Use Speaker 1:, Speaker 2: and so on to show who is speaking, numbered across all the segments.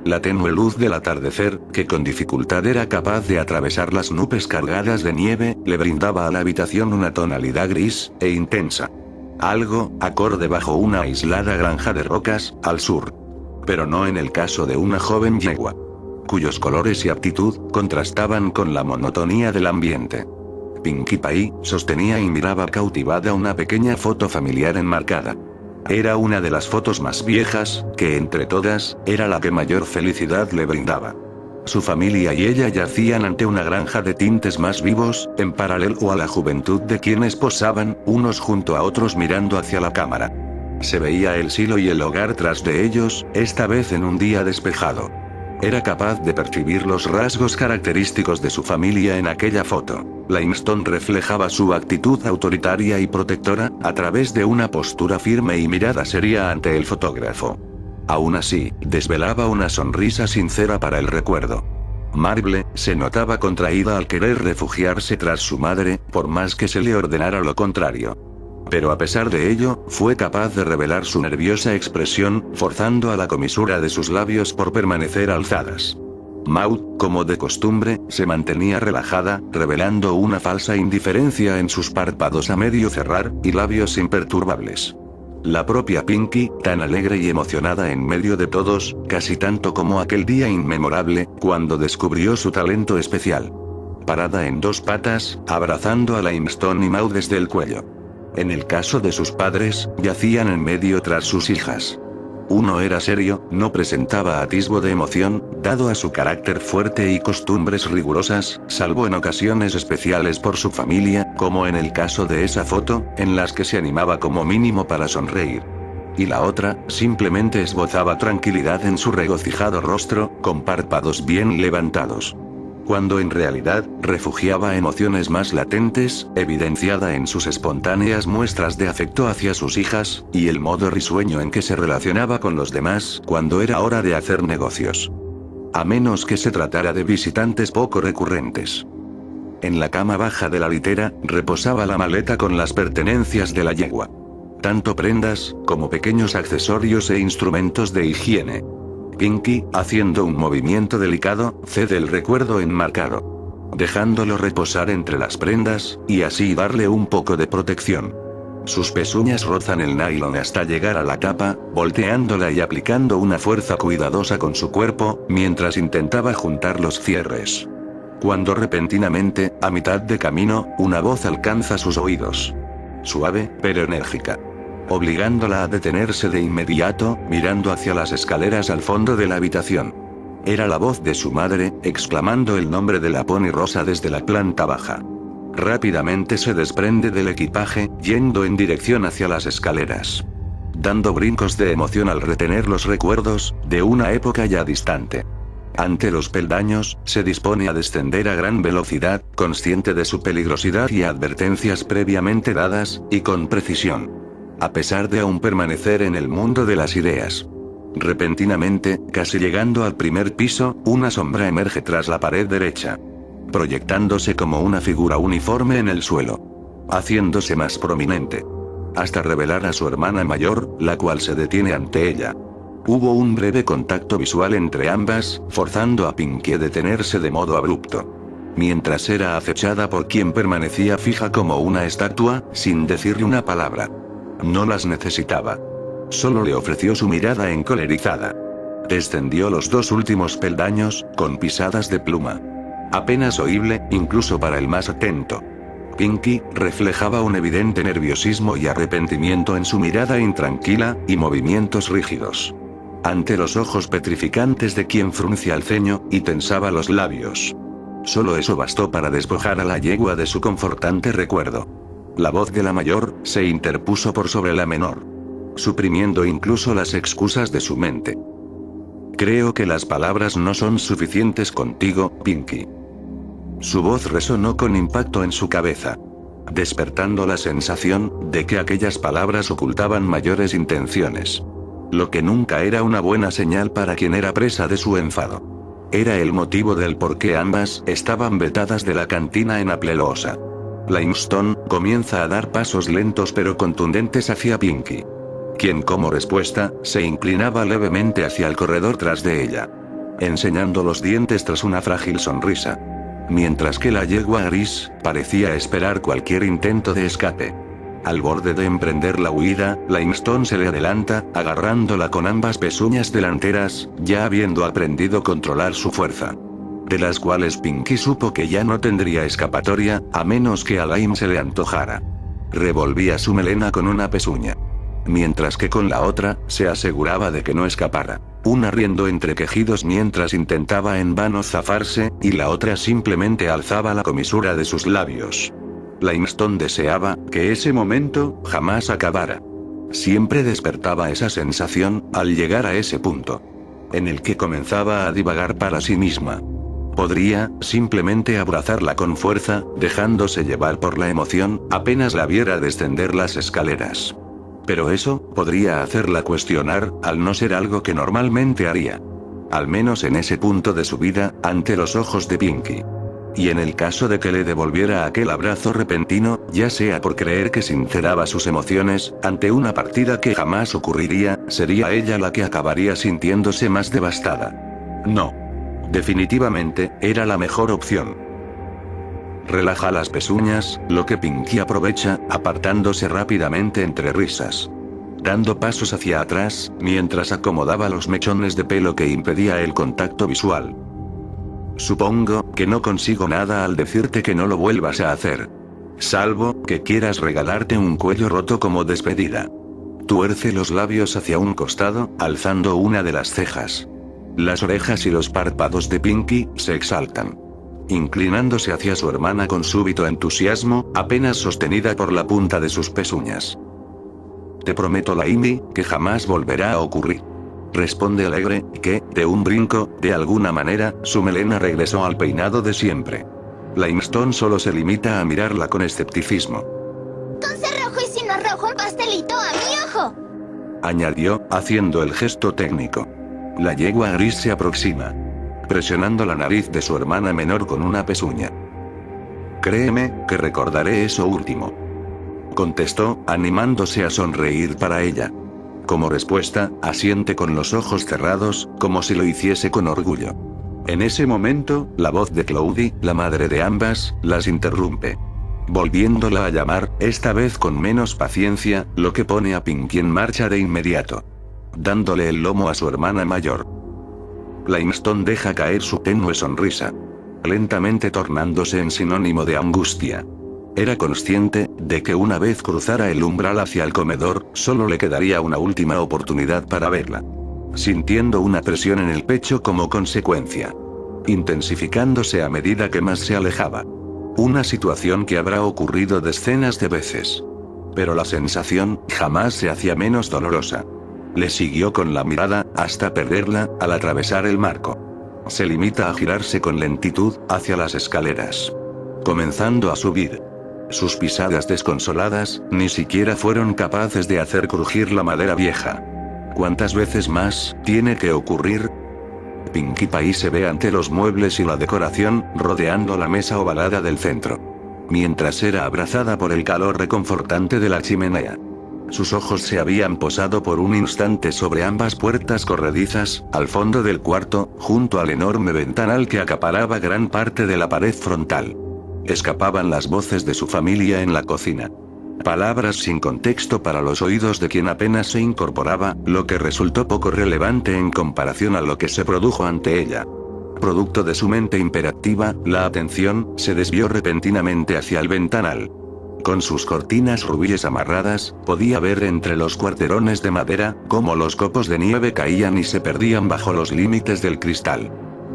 Speaker 1: La tenue luz del atardecer, que con dificultad era capaz de atravesar las nubes cargadas de nieve, le brindaba a la habitación una tonalidad gris e intensa. Algo acorde bajo una aislada granja de rocas, al sur. Pero no en el caso de una joven yegua, cuyos colores y aptitud contrastaban con la monotonía del ambiente. Pinkie Pie sostenía y miraba cautivada una pequeña foto familiar enmarcada. Era una de las fotos más viejas, que entre todas, era la que mayor felicidad le brindaba. Su familia y ella yacían ante una granja de tintes más vivos, en paralelo a la juventud de quienes posaban, unos junto a otros mirando hacia la cámara. Se veía el silo y el hogar tras de ellos, esta vez en un día despejado. Era capaz de percibir los rasgos característicos de su familia en aquella foto. Limestone reflejaba su actitud autoritaria y protectora, a través de una postura firme y mirada seria ante el fotógrafo. Aún así, desvelaba una sonrisa sincera para el recuerdo. Marble se notaba contraída al querer refugiarse tras su madre, por más que se le ordenara lo contrario. Pero a pesar de ello, fue capaz de revelar su nerviosa expresión, forzando a la comisura de sus labios por permanecer alzadas. Maud, como de costumbre, se mantenía relajada, revelando una falsa indiferencia en sus párpados a medio cerrar, y labios imperturbables. La propia Pinkie, tan alegre y emocionada en medio de todos, casi tanto como aquel día inmemorable, cuando descubrió su talento especial. Parada en dos patas, abrazando a Limestone y Maud desde el cuello. En el caso de sus padres, yacían en medio tras sus hijas. Uno era serio, no presentaba atisbo de emoción, dado a su carácter fuerte y costumbres rigurosas, salvo en ocasiones especiales por su familia, como en el caso de esa foto, en las que se animaba como mínimo para sonreír. Y la otra, simplemente esbozaba tranquilidad en su regocijado rostro, con párpados bien levantados. Cuando en realidad, refugiaba emociones más latentes, evidenciada en sus espontáneas muestras de afecto hacia sus hijas, y el modo risueño en que se relacionaba con los demás cuando era hora de hacer negocios. A menos que se tratara de visitantes poco recurrentes. En la cama baja de la litera, reposaba la maleta con las pertenencias de la yegua. Tanto prendas, como pequeños accesorios e instrumentos de higiene. Pinkie, haciendo un movimiento delicado, cede el recuerdo enmarcado. Dejándolo reposar entre las prendas, y así darle un poco de protección. Sus pezuñas rozan el nylon hasta llegar a la tapa, volteándola y aplicando una fuerza cuidadosa con su cuerpo, mientras intentaba juntar los cierres. Cuando repentinamente, a mitad de camino, una voz alcanza sus oídos. Suave, pero enérgica. Obligándola a detenerse de inmediato, mirando hacia las escaleras al fondo de la habitación. Era la voz de su madre, exclamando el nombre de la pony rosa desde la planta baja. Rápidamente se desprende del equipaje, yendo en dirección hacia las escaleras. Dando brincos de emoción al retener los recuerdos, de una época ya distante. Ante los peldaños, se dispone a descender a gran velocidad, consciente de su peligrosidad y advertencias previamente dadas, y con precisión. A pesar de aún permanecer en el mundo de las ideas. Repentinamente, casi llegando al primer piso, una sombra emerge tras la pared derecha. Proyectándose como una figura uniforme en el suelo. Haciéndose más prominente. Hasta revelar a su hermana mayor, la cual se detiene ante ella. Hubo un breve contacto visual entre ambas, forzando a Pinkie a detenerse de modo abrupto. Mientras era acechada por quien permanecía fija como una estatua, sin decirle una palabra. No las necesitaba. Solo le ofreció su mirada encolerizada. Descendió los dos últimos peldaños, con pisadas de pluma. Apenas oíble, incluso para el más atento. Pinkie reflejaba un evidente nerviosismo y arrepentimiento en su mirada intranquila, y movimientos rígidos. Ante los ojos petrificantes de quien fruncía el ceño, y tensaba los labios. Solo eso bastó para despojar a la yegua de su confortante recuerdo. La voz de la mayor, se interpuso por sobre la menor. Suprimiendo incluso las excusas de su mente. Creo que las palabras no son suficientes contigo, Pinkie. Su voz resonó con impacto en su cabeza. Despertando la sensación, de que aquellas palabras ocultaban mayores intenciones. Lo que nunca era una buena señal para quien era presa de su enfado. Era el motivo del por qué ambas estaban vetadas de la cantina en Applelosa. Limestone comienza a dar pasos lentos pero contundentes hacia Pinkie. Quien como respuesta, se inclinaba levemente hacia el corredor tras de ella. enseñando los dientes tras una frágil sonrisa. Mientras que la yegua gris parecía esperar cualquier intento de escape. Al borde de emprender la huida, Limestone se le adelanta, agarrándola con ambas pezuñas delanteras, ya habiendo aprendido a controlar su fuerza. De las cuales Pinky supo que ya no tendría escapatoria, a menos que a Lime se le antojara. Revolvía su melena con una pezuña. Mientras que con la otra, se aseguraba de que no escapara. Una riendo entre quejidos mientras intentaba en vano zafarse, y la otra simplemente alzaba la comisura de sus labios. Limestone deseaba que ese momento jamás acabara. Siempre despertaba esa sensación, al llegar a ese punto. En el que comenzaba a divagar para sí misma. Podría, simplemente abrazarla con fuerza, dejándose llevar por la emoción, apenas la viera descender las escaleras. Pero eso, podría hacerla cuestionar, al no ser algo que normalmente haría. Al menos en ese punto de su vida, ante los ojos de Pinky. Y en el caso de que le devolviera aquel abrazo repentino, ya sea por creer que sinceraba sus emociones, ante una partida que jamás ocurriría, sería ella la que acabaría sintiéndose más devastada. No. Definitivamente, era la mejor opción. Relaja las pezuñas, lo que Pinky aprovecha, apartándose rápidamente entre risas. Dando pasos hacia atrás, mientras acomodaba los mechones de pelo que impedía el contacto visual. Supongo que no consigo nada al decirte que no lo vuelvas a hacer. Salvo que quieras regalarte un cuello roto como despedida. Tuerce los labios hacia un costado, alzando una de las cejas. Las orejas y los párpados de Pinky se exaltan. Inclinándose hacia su hermana con súbito entusiasmo, apenas sostenida por la punta de sus pezuñas. Te prometo, Laimi, que jamás volverá a ocurrir. Responde alegre, que, de un brinco, de alguna manera, su melena regresó al peinado de siempre. Limestone solo se limita a mirarla con escepticismo.
Speaker 2: Con ser rojo y sin rojo un pastelito a mi ojo.
Speaker 1: Añadió, haciendo el gesto técnico. La yegua gris se aproxima. Presionando la nariz de su hermana menor con una pezuña. Créeme, que recordaré eso último. Contestó, animándose a sonreír para ella. Como respuesta, asiente con los ojos cerrados, como si lo hiciese con orgullo. En ese momento, la voz de Cloudy, la madre de ambas, las interrumpe. Volviéndola a llamar, esta vez con menos paciencia, lo que pone a Pinky en marcha de inmediato. Dándole el lomo a su hermana mayor. Limestone deja caer su tenue sonrisa. Lentamente tornándose en sinónimo de angustia. Era consciente de que una vez cruzara el umbral hacia el comedor, solo le quedaría una última oportunidad para verla. Sintiendo una presión en el pecho como consecuencia. Intensificándose a medida que más se alejaba. Una situación que habrá ocurrido decenas de veces. Pero la sensación jamás se hacía menos dolorosa. Le siguió con la mirada, hasta perderla, al atravesar el marco. Se limita a girarse con lentitud, hacia las escaleras. Comenzando a subir. Sus pisadas desconsoladas, ni siquiera fueron capaces de hacer crujir la madera vieja. ¿Cuántas veces más tiene que ocurrir? Pinkie Pie se ve ante los muebles y la decoración, rodeando la mesa ovalada del centro. Mientras era abrazada por el calor reconfortante de la chimenea. Sus ojos se habían posado por un instante sobre ambas puertas corredizas, al fondo del cuarto, junto al enorme ventanal que acaparaba gran parte de la pared frontal. Escapaban las voces de su familia en la cocina. Palabras sin contexto para los oídos de quien apenas se incorporaba, lo que resultó poco relevante en comparación a lo que se produjo ante ella. Producto de su mente imperativa, la atención se desvió repentinamente hacia el ventanal. Con sus cortinas rubíes amarradas, podía ver entre los cuarterones de madera, cómo los copos de nieve caían y se perdían bajo los límites del cristal.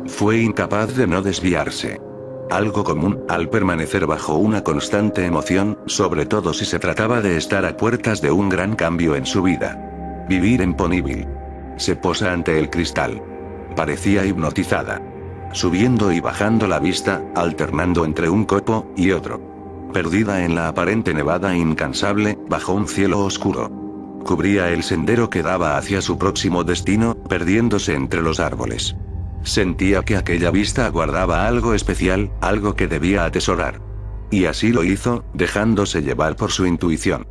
Speaker 1: Fue incapaz de no desviarse. Algo común, al permanecer bajo una constante emoción, sobre todo si se trataba de estar a puertas de un gran cambio en su vida. Vivir en Ponyville. Se posa ante el cristal. Parecía hipnotizada. Subiendo y bajando la vista, alternando entre un copo y otro. Perdida en la aparente nevada incansable, bajo un cielo oscuro. Cubría el sendero que daba hacia su próximo destino, perdiéndose entre los árboles. Sentía que aquella vista aguardaba algo especial, algo que debía atesorar. Y así lo hizo, dejándose llevar por su intuición.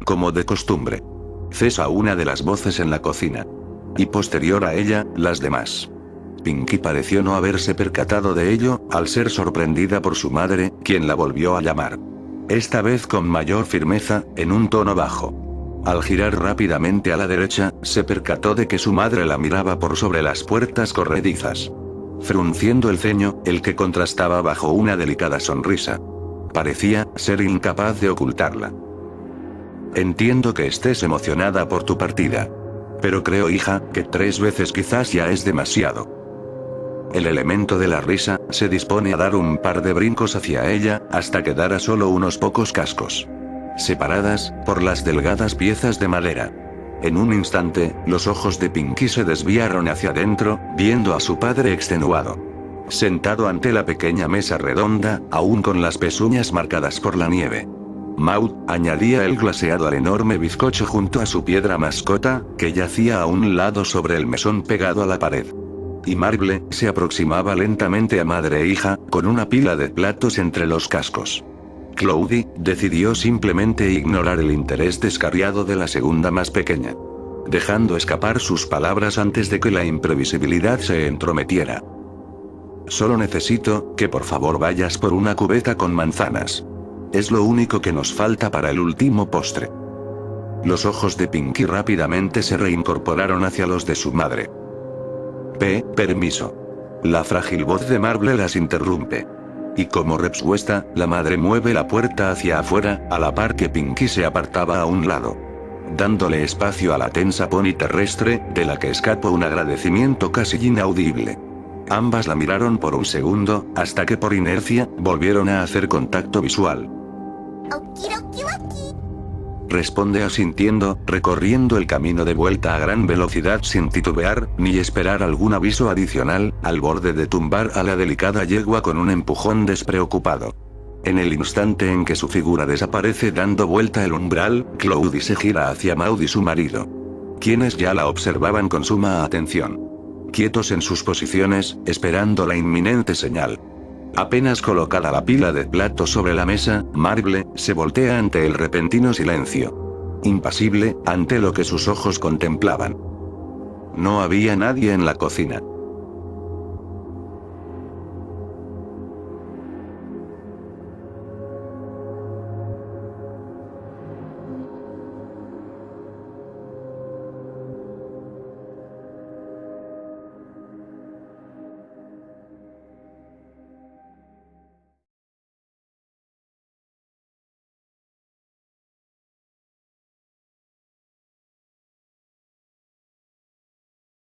Speaker 1: Como de costumbre. Cesa una de las voces en la cocina. Y posterior a ella, las demás. Pinky pareció no haberse percatado de ello, al ser sorprendida por su madre, quien la volvió a llamar. Esta vez con mayor firmeza, en un tono bajo. Al girar rápidamente a la derecha, se percató de que su madre la miraba por sobre las puertas corredizas. Frunciendo el ceño, el que contrastaba bajo una delicada sonrisa. Parecía ser incapaz de ocultarla. Entiendo que estés emocionada por tu partida. Pero creo, hija, que 3 veces quizás ya es demasiado. El elemento de la risa se dispone a dar un par de brincos hacia ella, hasta quedar a solo unos pocos cascos. Separadas por las delgadas piezas de madera. En un instante, los ojos de Pinky se desviaron hacia adentro, viendo a su padre extenuado. Sentado ante la pequeña mesa redonda, aún con las pezuñas marcadas por la nieve. Maud añadía el glaseado al enorme bizcocho junto a su piedra mascota, que yacía a un lado sobre el mesón pegado a la pared. Y Marble se aproximaba lentamente a madre e hija, con una pila de platos entre los cascos. Cloudy decidió simplemente ignorar el interés descarriado de la segunda más pequeña. Dejando escapar sus palabras antes de que la imprevisibilidad se entrometiera. Solo necesito que por favor vayas por una cubeta con manzanas. Es lo único que nos falta para el último postre. Los ojos de Pinky rápidamente se reincorporaron hacia los de su madre. Permiso. La frágil voz de Marble las interrumpe. Y como respuesta, la madre mueve la puerta hacia afuera, a la par que Pinky se apartaba a un lado. Dándole espacio a la tensa pony terrestre, de la que escapó un agradecimiento casi inaudible. Ambas la miraron por un segundo, hasta que por inercia, volvieron a hacer contacto visual. Responde asintiendo, recorriendo el camino de vuelta a gran velocidad sin titubear, ni esperar algún aviso adicional, al borde de tumbar a la delicada yegua con un empujón despreocupado. En el instante en que su figura desaparece dando vuelta el umbral, Cloudy se gira hacia Maud y su marido. Quienes ya la observaban con suma atención. Quietos en sus posiciones, esperando la inminente señal. Apenas colocada la pila de platos sobre la mesa, Marble se voltea ante el repentino silencio. Impasible, ante lo que sus ojos contemplaban. No había nadie en la cocina.